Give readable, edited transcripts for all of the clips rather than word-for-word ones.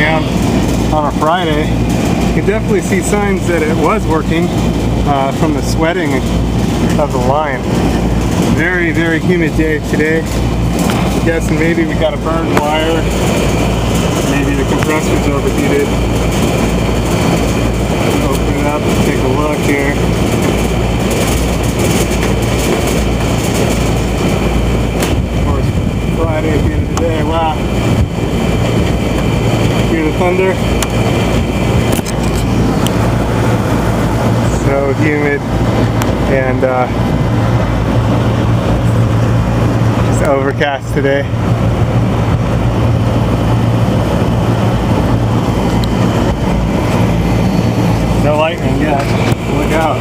down on a Friday. You can definitely see signs that it was working from the sweating of the line. Very, very humid day today. I'm guessing maybe we got a burned wire. Maybe the compressor's overheated. Open it up and take a look here. Of course, Friday at the end of the day. Wow. Hear the thunder? So humid and just overcast today. No lightning yet. Look out.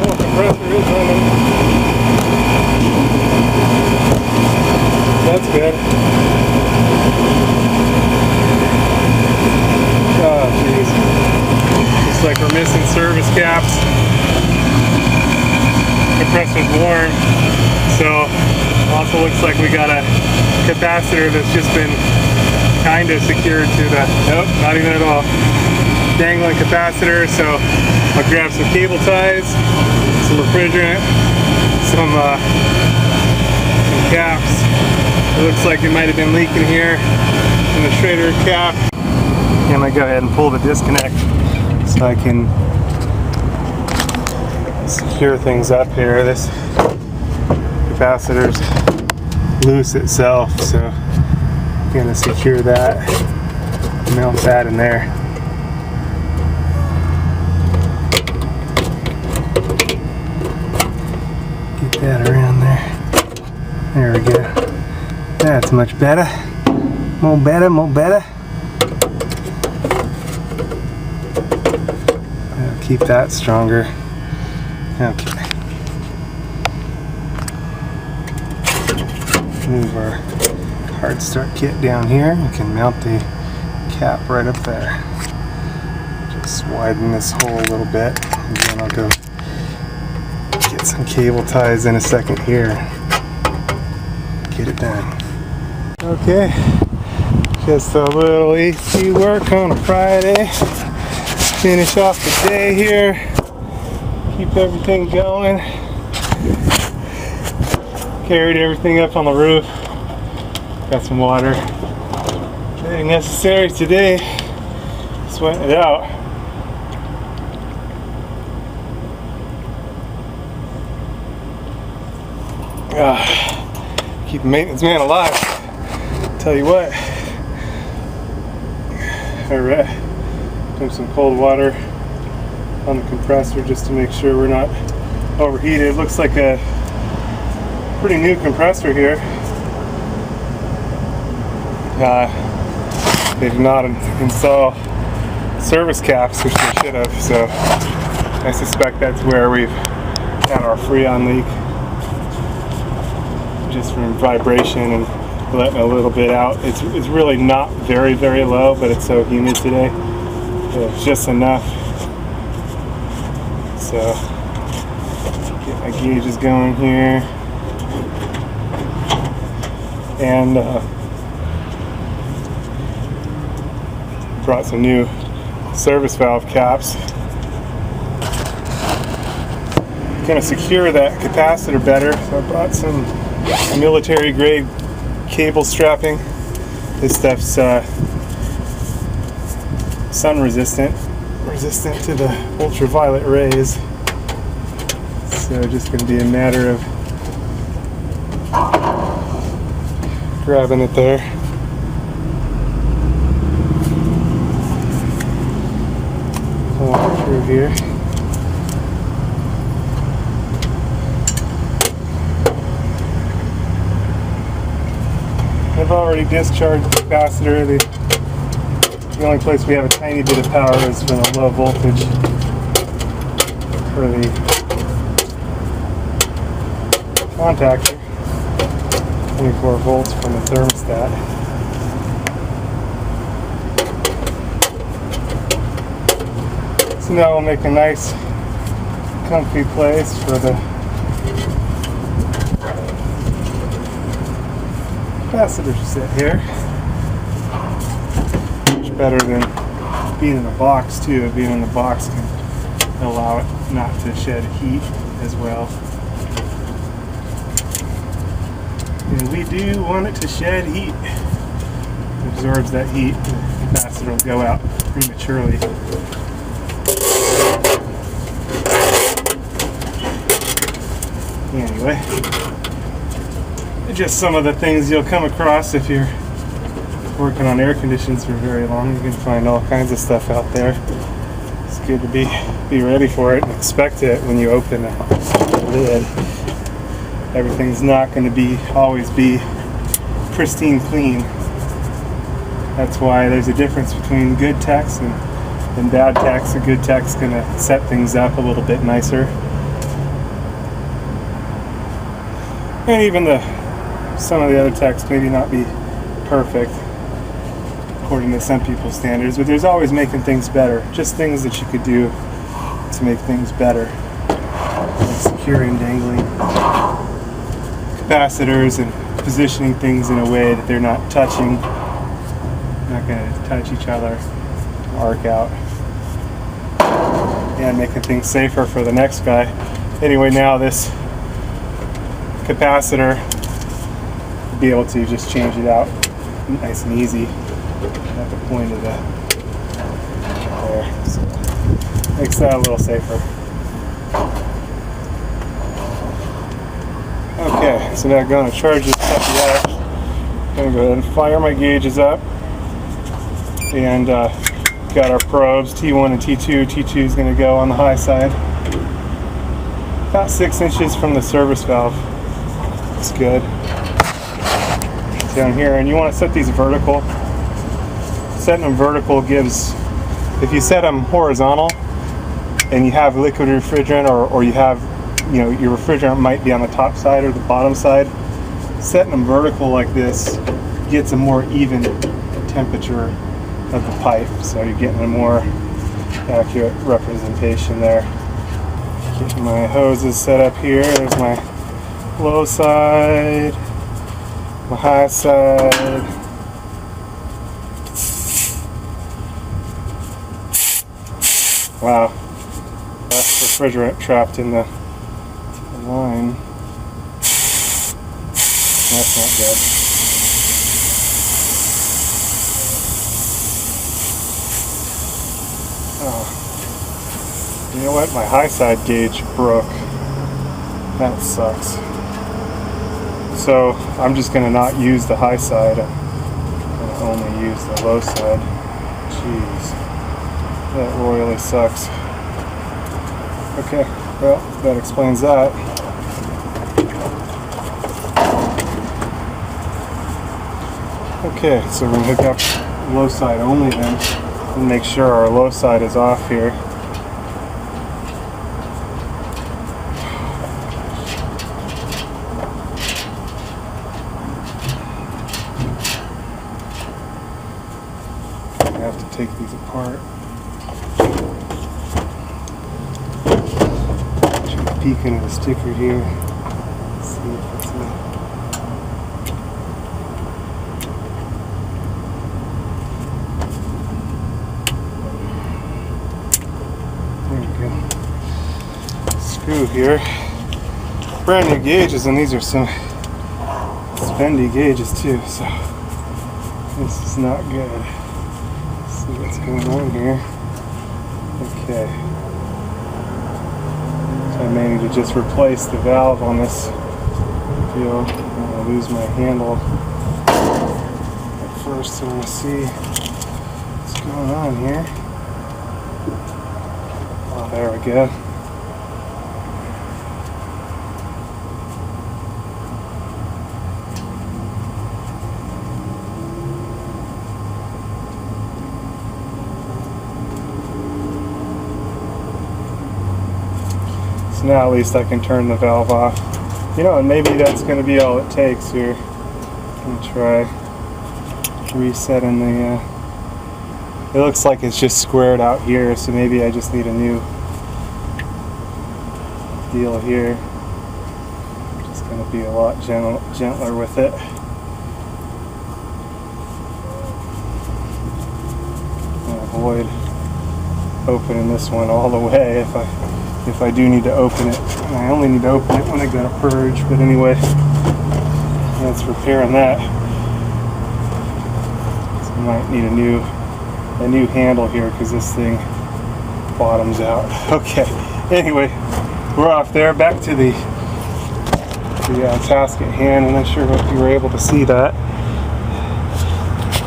Oh, compressor is running. That's good. Oh, jeez. Looks like we're missing service caps. Compressor's warm, so also looks like we got a capacitor that's just been kind of secured to the, nope, not even at all, dangling capacitor. So I'll grab some cable ties, some refrigerant, some caps. It looks like it might have been leaking here in the Schrader cap. I'm gonna go ahead and pull the disconnect so I can secure things up here. This capacitor's loose itself, so I'm gonna secure that, mount that in there. Get that around there. There we go. That's much better. More better, more better. I'll keep that stronger. Okay. Move our hard start kit down here. We can mount the cap right up there. Just widen this hole a little bit, and then I'll go get some cable ties in a second here. Get it done. Okay, just a little AC work on a Friday. Finish off the day here. Keep everything going. Carried everything up on the roof. Got some water. Anything necessary today. Sweat it out. Keep a maintenance man alive. Tell you what. Alright. Put some cold water on the compressor just to make sure we're not overheated. It looks like a pretty new compressor here. They did not install service caps, which they should have, so I suspect that's where we've had our freon leak, just from vibration and letting a little bit out. It's really not very, very low, but it's so humid today. It's just enough. So, get my gauges going here. And brought some new service valve caps. Gonna secure that capacitor better, so I brought some military grade cable strapping. This stuff's sun resistant to the ultraviolet rays. So just going to be a matter of grabbing it there. Pull it through here. I've already discharged the capacitor. The only place we have a tiny bit of power is from a low voltage for the contactor. 24 volts from the thermostat. So now we'll make a nice comfy place for the capacitor to sit here. Much better than being in a box too. Being in the box can allow it not to shed heat as well. And we do want it to shed heat. It absorbs that heat, the capacitor will go out prematurely. Anyway, just some of the things you'll come across if you're working on air conditions for very long. You can find all kinds of stuff out there. It's good to be ready for it and expect it when you open a lid. Everything's not going to always be pristine clean. That's why there's a difference between good techs and bad techs. A good tech's going to set things up a little bit nicer. And even some of the other techs maybe not be perfect according to some people's standards, but there's always making things better. Just things that you could do to make things better. Like securing, dangling capacitors and positioning things in a way that they're not touching, not going to touch each other, arc out, and making things safer for the next guy. Anyway, now this capacitor, will be able to just change it out nice and easy at the point of there. So makes that a little safer. Okay, so now I'm going to charge this puppy up. I'm going to go ahead and fire my gauges up. And got our probes, T1 and T2. T2 is going to go on the high side. About 6 inches from the service valve. Looks good. Down here, and you want to set these vertical. Setting them vertical gives, if you set them horizontal and you have liquid refrigerant or you have, your refrigerant might be on the top side or the bottom side, setting them vertical like this gets a more even temperature of the pipe, so you're getting a more accurate representation there. Getting my hoses set up here. There's my low side, my high side. Wow, that's refrigerant trapped in the line. That's not good. Oh, you know what? My high side gauge broke. That sucks. So I'm just going to not use the high side. I'm going to only use the low side. Jeez, that royally sucks. Okay, well, that explains that. Okay, so we're going to hook up low side only then, and make sure our low side is off here. I have to take these apart. Try to peek into the sticker here. Let's see if it's screw here. Brand new gauges, and these are some spendy gauges too, so this is not good. Let's see what's going on here. Okay, so I may need to just replace the valve on this deal. I'm going to lose my handle at first, so I'm going to see what's going on here. Oh, there we go. Now at least I can turn the valve off. And maybe that's going to be all it takes here. I'm going to try resetting the It looks like it's just squared out here, so maybe I just need a new deal here. Just going to be a lot gentler with it. And avoid opening this one all the way if I do need to open it. And I only need to open it when I go to purge, but anyway, that's repairing that. So I might need a new handle here because this thing bottoms out. Okay, anyway, we're off there. Back to the task at hand. I'm not sure if you were able to see that.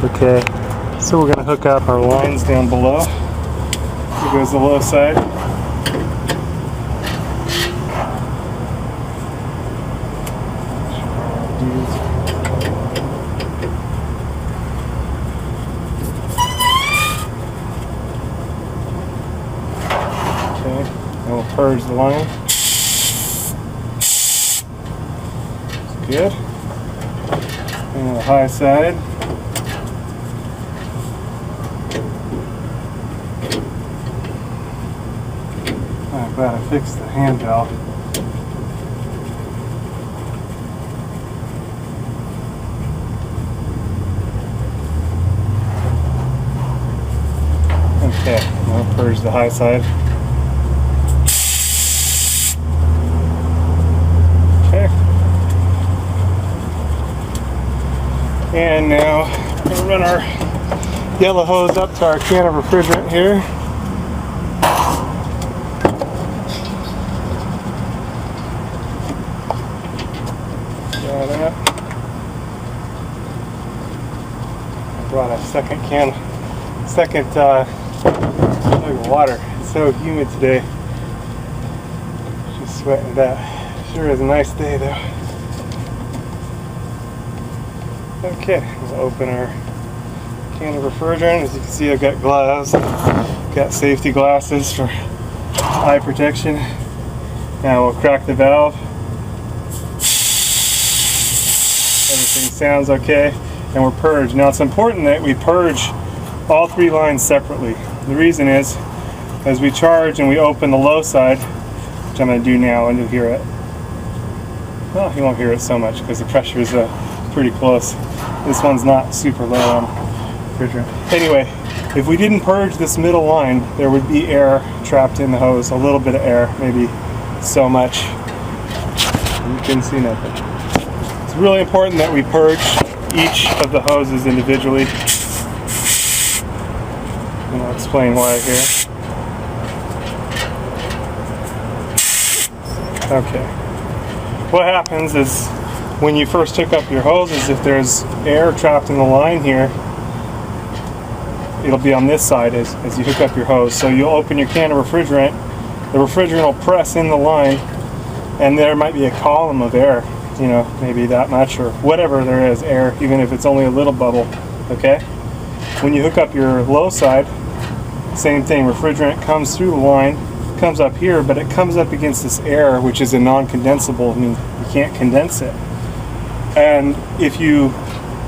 Okay, so we're going to hook up our lines down below. Here goes the low side. Okay, and we'll purge the line. That's good. And the high side. I'm glad I fixed the hand valve. Okay, now purge the high side. Okay. And now we're going to run our yellow hose up to our can of refrigerant here. That. I brought a second jug of water. It's so humid today. Just sweating it out. Sure is a nice day though. Okay, we'll open our can of refrigerant. As you can see, I've got gloves, got safety glasses for eye protection. Now we'll crack the valve. Everything sounds okay, and we're purged. Now it's important that we purge all three lines separately. The reason is, as we charge and we open the low side, which I'm going to do now, and you'll hear it. Well, you won't hear it so much because the pressure is pretty close. This one's not super low on refrigerant. Anyway, if we didn't purge this middle line, there would be air trapped in the hose, a little bit of air, maybe so much. You can see nothing. It's really important that we purge each of the hoses individually. And I'll explain why here. Okay. What happens is when you first hook up your hoses, if there's air trapped in the line here, it'll be on this side as you hook up your hose. So you'll open your can of refrigerant, the refrigerant will press in the line, and there might be a column of air, you know, maybe that much or whatever there is, air, even if it's only a little bubble, okay? When you hook up your low side, same thing, refrigerant comes through the line, comes up here, but it comes up against this air, which is a non-condensable, I mean, you can't condense it. And if you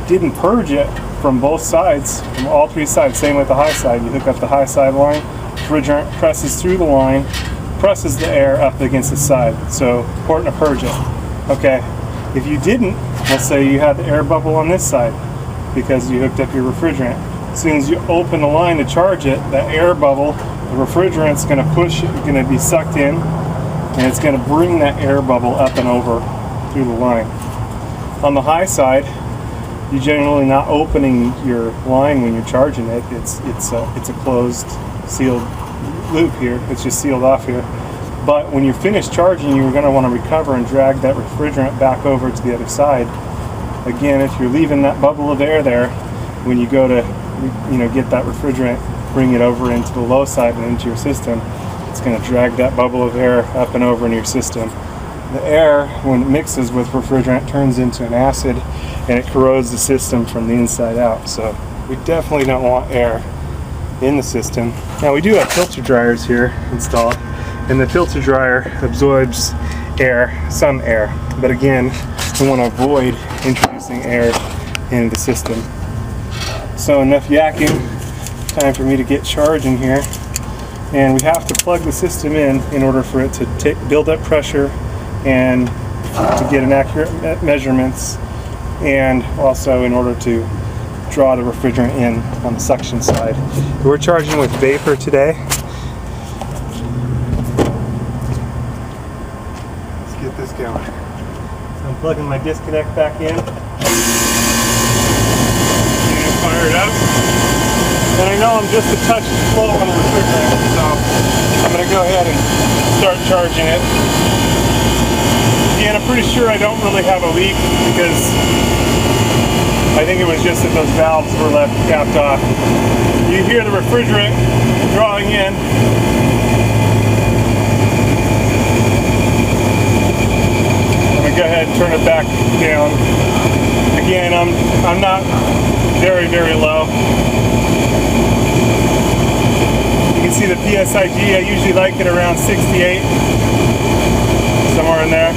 didn't purge it from both sides, from all three sides, same with the high side, you hook up the high side line, refrigerant presses through the line, presses the air up against the side, so important to purge it. Okay, if you didn't, let's say you had the air bubble on this side because you hooked up your refrigerant. As soon as you open the line to charge it, that air bubble, the refrigerant's going to push it, going to be sucked in, and it's going to bring that air bubble up and over through the line. On the high side, you're generally not opening your line when you're charging it. It's a closed, sealed loop here. It's just sealed off here. But when you're finished charging, you're going to want to recover and drag that refrigerant back over to the other side. Again, if you're leaving that bubble of air there, when you go to, you know, get that refrigerant, bring it over into the low side and into your system, it's going to drag that bubble of air up and over in your system. The air, when it mixes with refrigerant, turns into an acid and it corrodes the system from the inside out. So we definitely don't want air in the system. Now we do have filter dryers here installed, and the filter dryer absorbs air, some air, but again, we want to avoid introducing air into the system. So enough yakking, time for me to get charge in here. And we have to plug the system in order for it to build up pressure and to get an accurate measurements, and also in order to draw the refrigerant in on the suction side. We're charging with vapor today. Let's get this going. So I'm plugging my disconnect back in. And fire it up. And I know I'm just a touch slow on the refrigerant, so I'm going to go ahead and start charging it. And I'm pretty sure I don't really have a leak because I think it was just that those valves were left capped off. You hear the refrigerant drawing in. I'm going to go ahead and turn it back down. Again, I'm not very, very low. You can see the PSIG, I usually like it around 68, somewhere in there.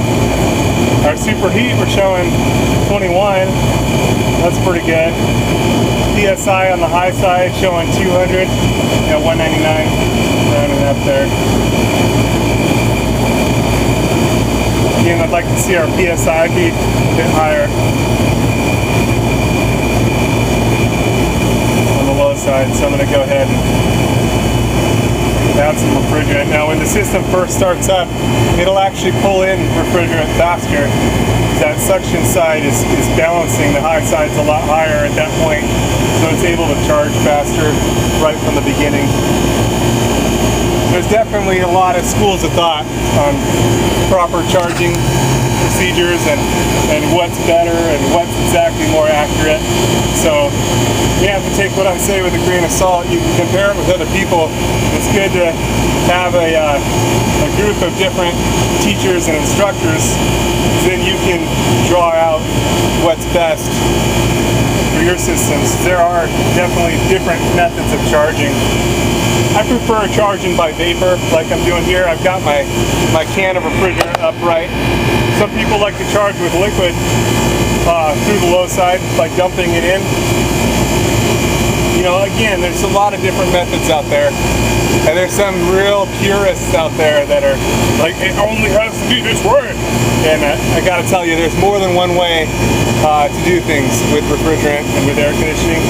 Our superheat, we're showing 21, that's pretty good. PSI on the high side showing 200, 199, rounding up there. Again, I'd like to see our PSI be a bit higher on the low side, so I'm going to go ahead and add some refrigerant. Now when the system first starts up, it'll actually pull in refrigerant faster. That suction side is balancing. The high side's a lot higher at that point, so it's able to charge faster right from the beginning. There's definitely a lot of schools of thought on proper charging procedures and what's better and what's exactly more accurate. So you have to take what I say with a grain of salt. You can compare it with other people. It's good to have a group of different teachers and instructors, then you can draw out what's best for your systems. There are definitely different methods of charging. I prefer charging by vapor like I'm doing here. I've got my can of refrigerant upright. Some people like to charge with liquid through the low side by dumping it in. You know, again, there's a lot of different methods out there. And there's some real purists out there that are like, it only has to be this way. And I gotta tell you, there's more than one way to do things with refrigerant and with air conditioning.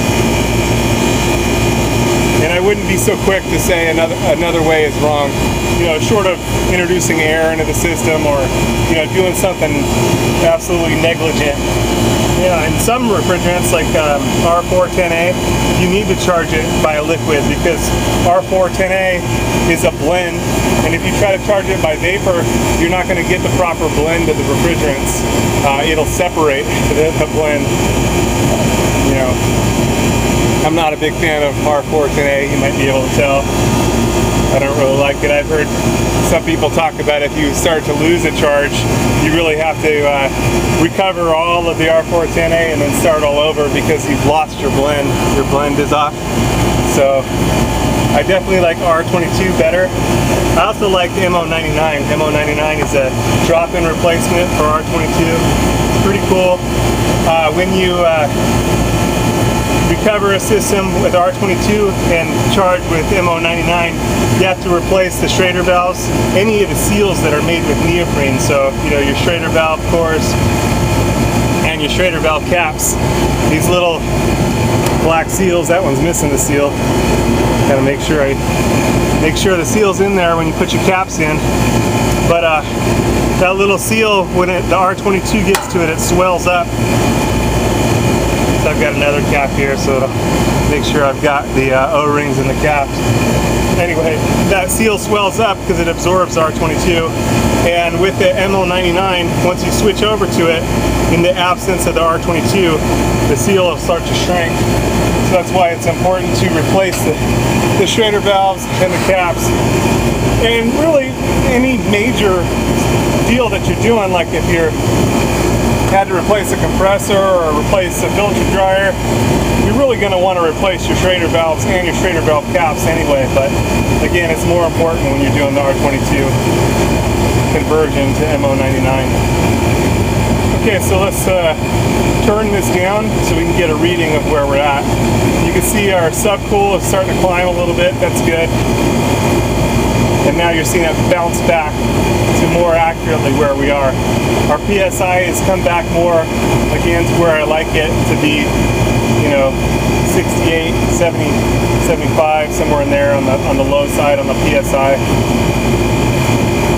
And I wouldn't be so quick to say another way is wrong. You know, short of introducing air into the system or, you know, doing something absolutely negligent. Yeah, and some refrigerants like R410A, you need to charge it by a liquid because R410A is a blend, and if you try to charge it by vapor, you're not going to get the proper blend of the refrigerants. It'll separate the blend. You know, I'm not a big fan of R410A, you might be able to tell. I don't really like it. I've heard some people talk about if you start to lose a charge, you really have to recover all of the R410A and then start all over because you've lost your blend. Your blend is off. So I definitely like R22 better. I also like MO99. MO99 is a drop-in replacement for R22. Pretty cool. When you recover a system with R22 and charge with MO99, you have to replace the Schrader valves, any of the seals that are made with neoprene. So, you know, your Schrader valve cores and your Schrader valve caps. These little black seals, that one's missing the seal. Gotta make sure the seal's in there when you put your caps in. But that little seal, when the R22 gets to it, it swells up. I've got another cap here, so it'll make sure I've got the O-rings in the caps. Anyway, that seal swells up because it absorbs R22, and with the MO99, once you switch over to it, in the absence of the R22, the seal will start to shrink. So that's why it's important to replace the Schrader valves and the caps. And really, any major deal that you're doing, like if you're had to replace a compressor or replace a filter dryer, you're really going to want to replace your Schrader valves and your Schrader valve caps anyway. But again, it's more important when you're doing the R22 conversion to MO99. Okay, so let's turn this down so we can get a reading of where we're at. You can see our subcool is starting to climb a little bit. That's good. And now you're seeing it bounce back to more accurately where we are. Our PSI has come back more again to where I like it to be, you know, 68, 70, 75, somewhere in there on the low side on the PSI.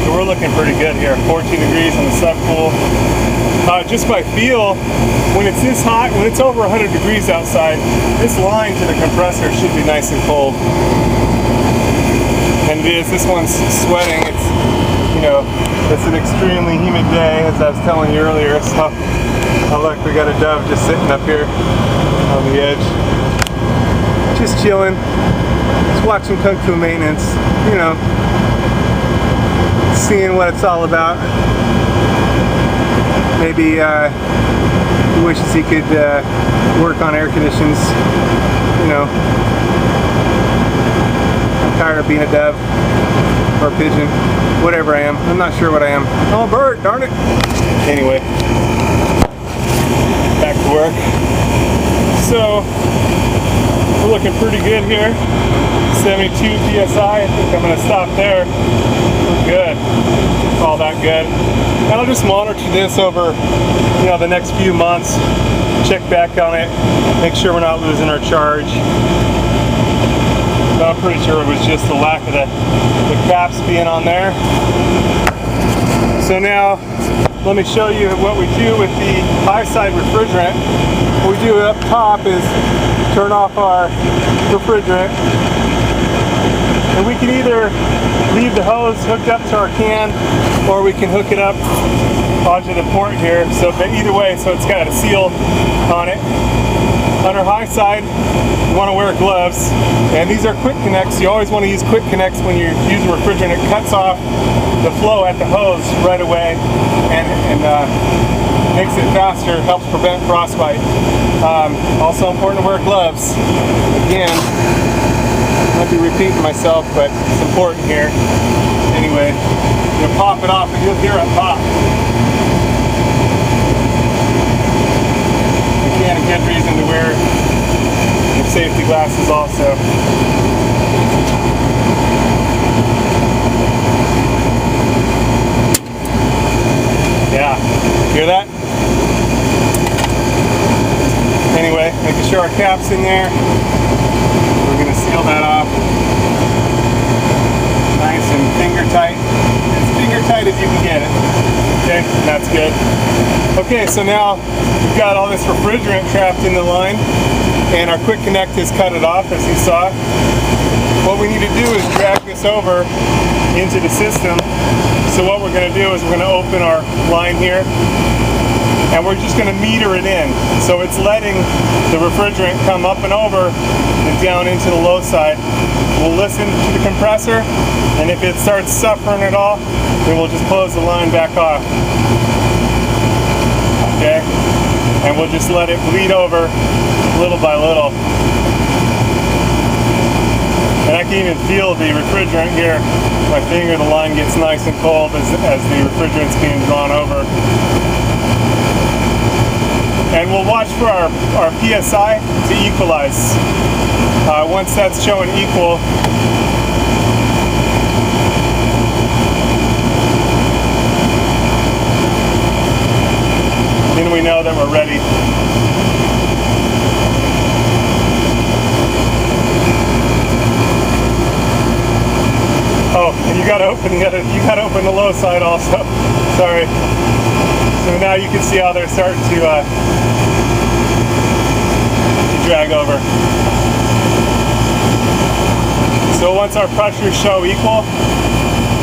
So we're looking pretty good here. 14 degrees on the subcool. Just by feel, when it's this hot, when it's over 100 degrees outside, this line to the compressor should be nice and cold. And it is. This one's sweating. It's, you know, it's an extremely humid day, as I was telling you earlier. So, oh look, we got a dove just sitting up here on the edge, just chilling, just watching Kung Fu maintenance. You know, seeing what it's all about. Maybe he wishes he could work on air conditions. You know, I'm tired of being a dove or a pigeon, whatever I am. I'm not sure what I am. Oh, a bird, darn it. Anyway, back to work. So, we're looking pretty good here. 72 PSI. I think I'm going to stop there. We're good. All that good. And I'll just monitor this over, you know, the next few months. Check back on it. Make sure we're not losing our charge. But I'm pretty sure it was just the lack of the caps being on there. So now, let me show you what we do with the high side refrigerant. What we do up top is turn off our refrigerant. And we can either leave the hose hooked up to our can, or we can hook it up onto the port here. So, but either way, so it's got a seal on it. On our high side, you want to wear gloves, and these are quick connects. You always want to use quick connects when you're using refrigerant. It cuts off the flow at the hose right away, and makes it faster, helps prevent frostbite. Also important to wear gloves. Again, I might be repeating myself, but it's important here. Anyway, you pop it off and you'll hear it pop. Again, a good reason to wear your safety glasses also. Yeah, hear that? Anyway, making sure our cap's in there. We're going to seal that off. Nice and finger tight. As finger tight as you can get it. Okay, that's good. Okay, so now we've got all this refrigerant trapped in the line, and our quick connect has cut it off, as you saw. What we need to do is drag this over into the system. So what we're going to do is we're going to open our line here, and we're just going to meter it in. So it's letting the refrigerant come up and over and down into the low side. We'll listen to the compressor, and if it starts suffering at all, then we'll just close the line back off. Okay? And we'll just let it bleed over little by little. And I can even feel the refrigerant here. My finger, the line gets nice and cold as the refrigerant's being drawn over. And we'll watch for our PSI to equalize. Once that's showing equal, then we know that we're ready. Oh, and you gotta open the low side also. Sorry. So now you can see how they're starting to drag over. So once our pressures show equal,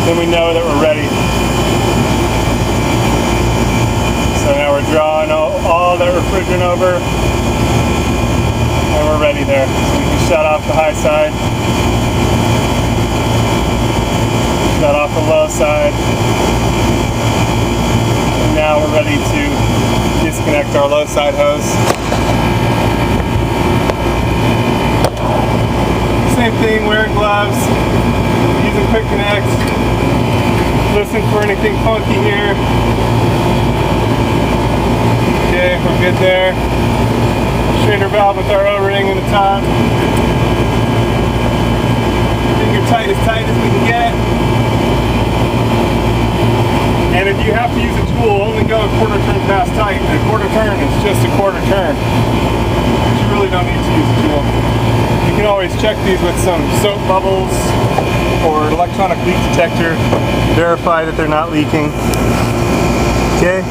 then we know that we're ready. So now we're drawing all that refrigerant over, and we're ready there. So we can shut off the high side, shut off the low side, and now we're ready to disconnect our low side hose. Same thing, wearing gloves, using quick connects, listen for anything funky here. Okay, we're good there. Straighter valve with our O-ring in the top. Finger tight as we can get. And if you have to use a tool, only go a quarter turn past tight. And a quarter turn is just a quarter turn. But you really don't need to use a tool. You can always check these with some soap bubbles or an electronic leak detector. Verify that they're not leaking. Okay,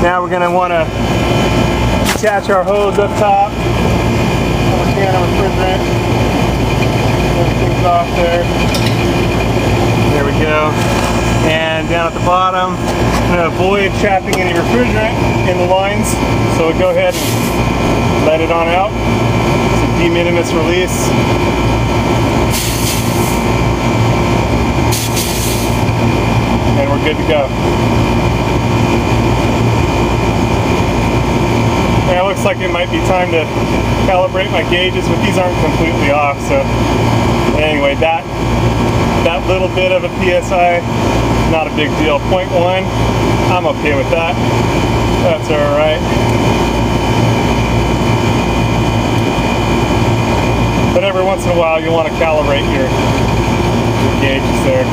now we're going to want to attach our hose up top. Our can of refrigerant. Everything's off there. There we go. And down at the bottom, I'm going to avoid trapping any refrigerant in the lines. So we'll go ahead and let it on out. It's a de minimis release. And we're good to go. And it looks like it might be time to calibrate my gauges, but these aren't completely off. So anyway, that little bit of a PSI, not a big deal. 0.1, I'm okay with that. That's all right. But every once in a while, you want to calibrate your gauges there.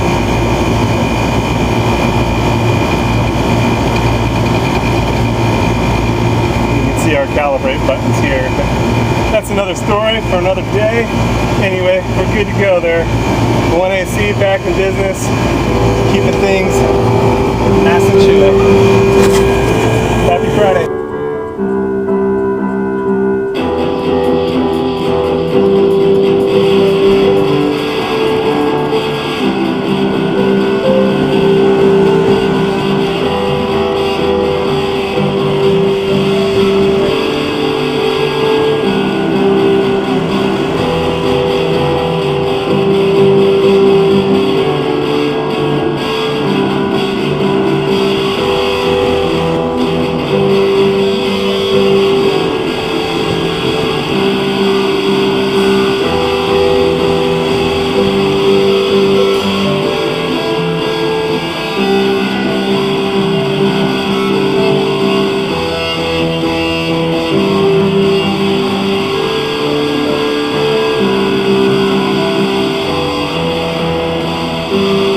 See our calibrate buttons here. That's another story for another day. Anyway, we're good to go there. 1AC back in business, keeping things nice and chilly. Happy Friday. you.